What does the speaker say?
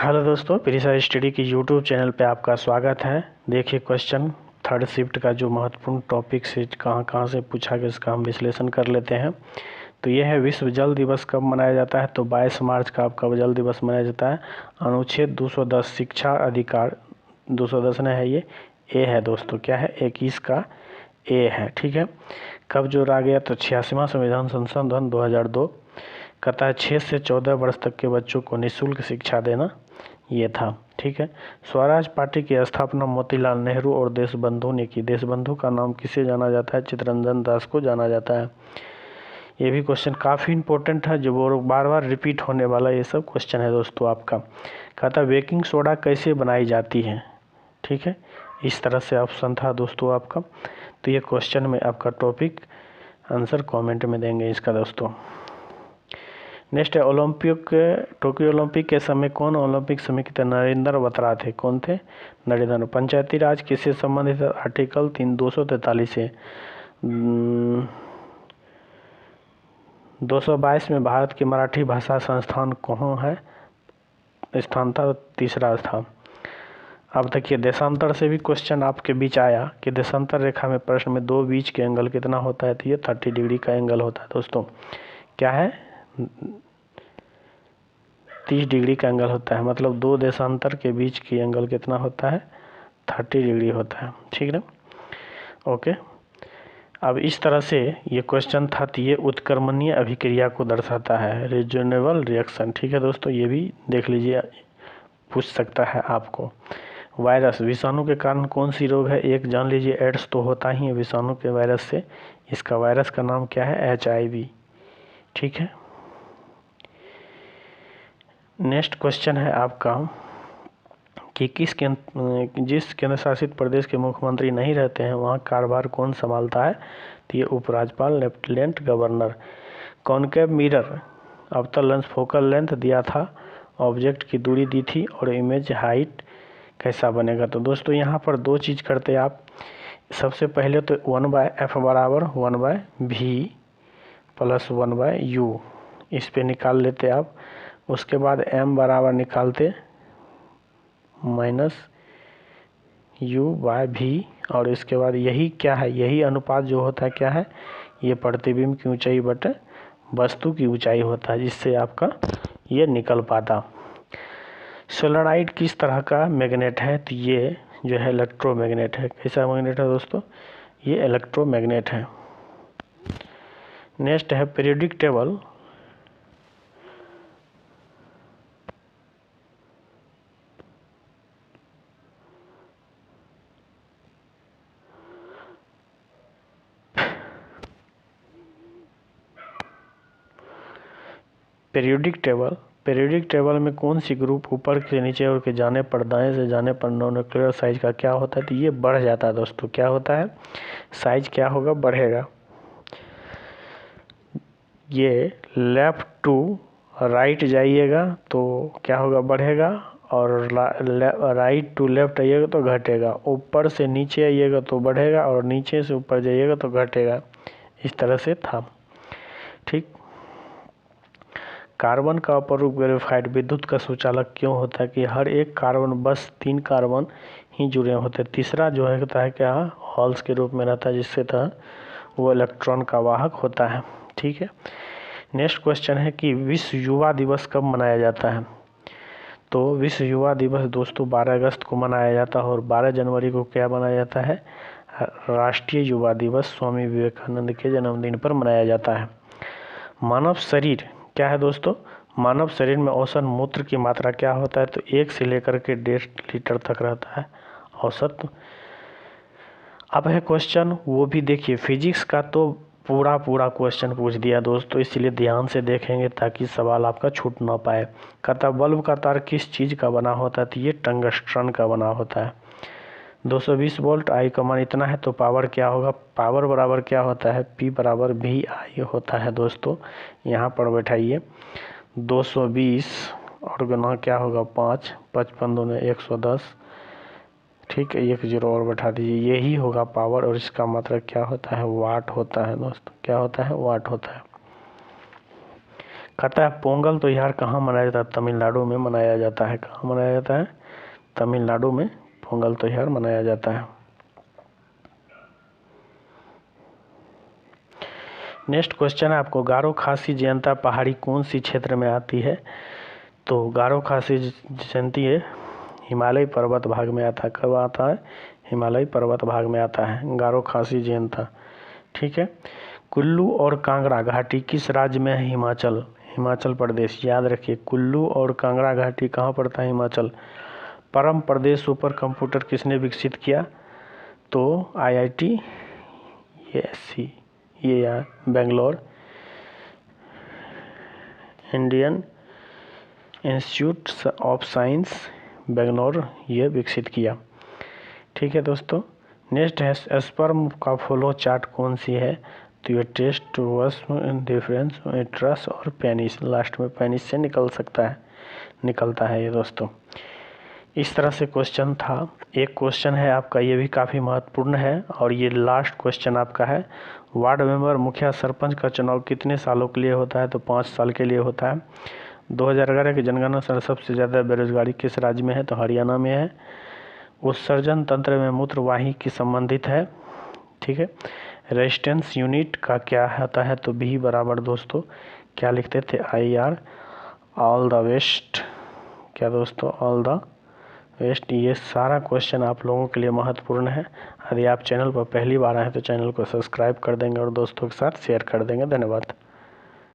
Hello दोस्तों, प्रीसा study की YouTube channel पे आपका स्वागत है। देखिए क्वेश्चन थर्ड शिफ्ट का जो महत्वपूर्ण टॉपिक से कहाँ से पूछा गया इसका हम विश्लेषण कर लेते हैं। तो ये है विश्व जल दिवस कब मनाया जाता है। तो 22 मार्च का आपका जल दिवस मनाया जाता है। अनुच्छेद 210 शिक्षा अधिकार 210 ने है, ये ए है दोस्तों। क्या है? 21 का ए है। ठीक है। कब जोड़ा गया? तो 86वां संविधान संशोधन 2002 कहता है 6 से 14 वर्ष तक के बच्चों को निःशुल्क शिक्षा देना, ये था। ठीक है। स्वराज पार्टी की स्थापना मोतीलाल नेहरू और देशबंधु ने की। देशबंधु का नाम किसे जाना जाता है? चित्तरंजन दास को जाना जाता है। ये भी क्वेश्चन काफ़ी इंपॉर्टेंट है, जो बार बार रिपीट होने वाला ये सब क्वेश्चन है दोस्तों आपका। कहता है बेकिंग सोडा कैसे बनाई जाती है। ठीक है, इस तरह से ऑप्शन था दोस्तों आपका। तो ये क्वेश्चन में आपका टॉपिक आंसर कमेंट में देंगे इसका दोस्तों। नेक्स्ट है टोक्यो ओलंपिक के समय कौन ओलंपिक समिति थे? नरेंद्र बत्रा थे। कौन थे? नरेंद्र। पंचायती राज किससे संबंधित है? आर्टिकल 243 से। 222 में भारत की मराठी भाषा संस्थान कहाँ है? स्थान था तीसरा स्थान। अब देखिए देशांतर से भी क्वेश्चन आपके बीच आया कि देशांतर रेखा में प्रश्न में दो बीच के एंगल कितना होता है। तो ये 30 डिग्री का एंगल होता है दोस्तों। क्या है? 30 डिग्री का एंगल होता है। मतलब दो देशांतर के बीच की एंगल कितना होता है? 30 डिग्री होता है। ठीक है, ओके। अब इस तरह से ये क्वेश्चन था। तो ये उत्क्रमणीय अभिक्रिया को दर्शाता है, रिजनेबल रिएक्शन। ठीक है दोस्तों, ये भी देख लीजिए, पूछ सकता है आपको। वायरस, विषाणु के कारण कौन सी रोग है? एक जान लीजिए, एड्स तो होता ही है विषाणु के वायरस से। इसका वायरस का नाम क्या है? HIV। ठीक है। नेक्स्ट क्वेश्चन है आपका कि जिस केंद्र शासित प्रदेश के मुख्यमंत्री नहीं रहते हैं वहाँ कार्यभार कौन संभालता है? तो ये उपराज्यपाल, लेफ्टिनेंट गवर्नर। कॉनकेव मिरर, अवतल लेंस फोकल लेंथ दिया था, ऑब्जेक्ट की दूरी दी थी और इमेज हाइट कैसा बनेगा। तो दोस्तों यहाँ पर दो चीज़ करते हैं आप। सबसे पहले तो 1/f बराबर 1/v प्लस 1/u, इस पे निकाल लेते आप। उसके बाद m बराबर निकालते -u/v, और इसके बाद यही क्या है? यही अनुपात जो होता है क्या है? ये प्रतिबिंब की ऊंचाई बटे वस्तु की ऊंचाई होता है, जिससे आपका ये निकल पाता। सोलेनोइड किस तरह का मैग्नेट है? तो ये जो है इलेक्ट्रोमैग्नेट है। कैसा मैग्नेट है दोस्तों? ये इलेक्ट्रोमैग्नेट है। नेक्स्ट है पीरियोडिक टेबल। पीरियोडिक टेबल में कौन सी ग्रुप ऊपर से नीचे और के जाने पर, दाएं से जाने पर नॉनन्यूक्लियर साइज का क्या होता है? तो ये बढ़ जाता है दोस्तों। क्या होता है? साइज क्या होगा? बढ़ेगा। ये लेफ्ट टू राइट जाइएगा तो क्या होगा? बढ़ेगा। और राइट टू लेफ्ट आइएगा तो घटेगा। ऊपर से नीचे आइएगा तो बढ़ेगा, और नीचे से ऊपर जाइएगा तो घटेगा। इस तरह से था। ठीक। कार्बन का अपरूप ग्रेफाइट विद्युत का सुचालक क्यों होता है? कि हर एक कार्बन, बस 3 कार्बन ही जुड़े होते हैं। तीसरा जो है होता है क्या? हॉल्स के रूप में रहता है, जिससे था वो इलेक्ट्रॉन का वाहक होता है। ठीक है। नेक्स्ट क्वेश्चन है कि विश्व युवा दिवस कब मनाया जाता है? तो विश्व युवा दिवस दोस्तों 12 अगस्त को मनाया जाता है। और 12 जनवरी को क्या मनाया जाता है? राष्ट्रीय युवा दिवस स्वामी विवेकानंद के जन्मदिन पर मनाया जाता है। मानव शरीर क्या है दोस्तों? मानव शरीर में औसत मूत्र की मात्रा क्या होता है? तो 1 से लेकर के 1.5 लीटर तक रहता है औसत। अब है क्वेश्चन, वो भी देखिए फिजिक्स का तो पूरा क्वेश्चन पूछ दिया दोस्तों, इसलिए ध्यान से देखेंगे ताकि सवाल आपका छूट ना पाए। कहता बल्ब का तार किस चीज़ का बना होता है? तो ये टंगस्टन का बना होता है। 220 वोल्ट, आई का मान इतना है, तो पावर क्या होगा? पावर बराबर क्या होता है? P बराबर VI होता है दोस्तों। यहाँ पर बैठाइए 220 और गुना क्या होगा? 5, 55 दूने 110। ठीक है, 1 0 और बैठा दीजिए, यही होगा पावर। और इसका मतलब क्या होता है? वाट होता है दोस्तों। क्या होता है? वाट होता है। कहता है पोंगल तो यार कहाँ मनाया जाता है? तमिलनाडु में मनाया जाता है। कहाँ मनाया जाता है? तमिलनाडु में पोंगल त्योहार मनाया जाता है। नेक्स्ट क्वेश्चन है आपको, गारो खासी जयंता पहाड़ी कौन सी क्षेत्र में आती है? तो गारो खासी जयंती है हिमालय पर्वत भाग में आता है। कब आता है? हिमालय पर्वत भाग में आता है गारो खासी जयंता। ठीक है। कुल्लू और कांगड़ा घाटी किस राज्य में है? हिमाचल, हिमाचल प्रदेश। याद रखिए, कुल्लू और कांगड़ा घाटी कहाँ पड़ता है? हिमाचल। परम प्रदेश सुपर कंप्यूटर किसने विकसित किया? तो IIT ये Bangalore, Indian institute of science Bangalore, ये विकसित किया। ठीक है दोस्तों। नेक्स्ट है स्पर्म का फ्लो चार्ट कौन सी है? तो ये टेस्ट, वस्म, डिफरेंस, ट्रस और पेनिस। लास्ट में पेनिस से निकलता है ये दोस्तों। इस तरह से क्वेश्चन था। एक क्वेश्चन है आपका, ये भी काफ़ी महत्वपूर्ण है और ये लास्ट क्वेश्चन आपका है। वार्ड मेंबर, मुखिया, सरपंच का चुनाव कितने सालों के लिए होता है? तो 5 साल के लिए होता है। 2011 की जनगणना अनुसार सबसे ज़्यादा बेरोजगारी किस राज्य में है? तो हरियाणा में है। उत्सर्जन तंत्र में मूत्रवाही की संबंधित है। ठीक है। रेजिस्टेंस यूनिट का क्या होता है? तो B बराबर दोस्तों क्या लिखते थे? IR, all the west. क्या दोस्तों? All the west. ये सारा क्वेश्चन आप लोगों के लिए महत्वपूर्ण है। यदि आप चैनल पर पहली बार आए तो चैनल को सब्सक्राइब कर देंगे और दोस्तों के साथ शेयर कर देंगे। धन्यवाद।